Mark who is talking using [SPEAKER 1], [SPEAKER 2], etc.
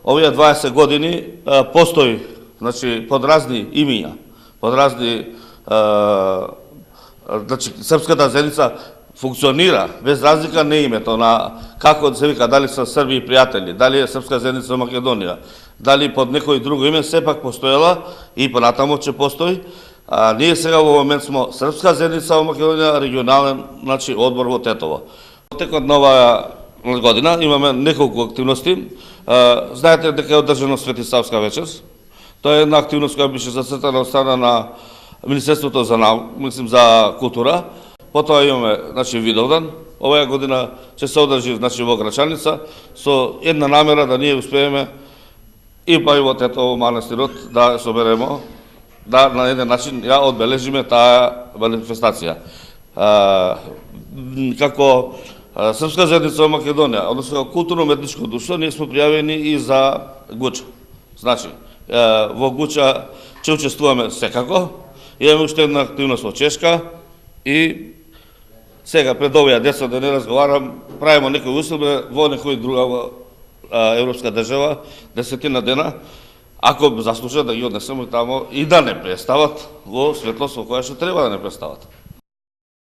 [SPEAKER 1] овие 20 години постои, значи, под разни имиња, под разни, значи, српската заедница функционира без разлика на името на како се вика, дали се срби и пријатели, дали е српска заедница во Македонија, дали под некој друго име, сепак постоела и понатамо ќе постои. Ние сега во момент смо српска заедница во Македонија, регионален, значи, одбор во Тетово. Текот на оваа година имаме неколку активности. Знаете дека е одржано Светисавска вечер. Тоа е една активност која беше зацртана од страна на Министерството за култура. Потоа имаме, значи, Видовдан. Оваа година ќе се одржи, значи, во Грачаница со една намера да ние успееме и па и во Тетово манастирот да собереме, да на еден начин ја одбележиме таа манифестација. Како Српска заедница во Македонија, односно културно-уметничко друштво, ние сме пријавени и за Гуча. Значи, во Гуча ќе учествуваме секако. Имаме уште една активност во Чешка и сега пред овие деца да не разговарам, правиме некој условие во некој друга европска држава, 10 дена, ако заслужат да ги однесеме тамо и да не престават во светлост во која што треба да не престават.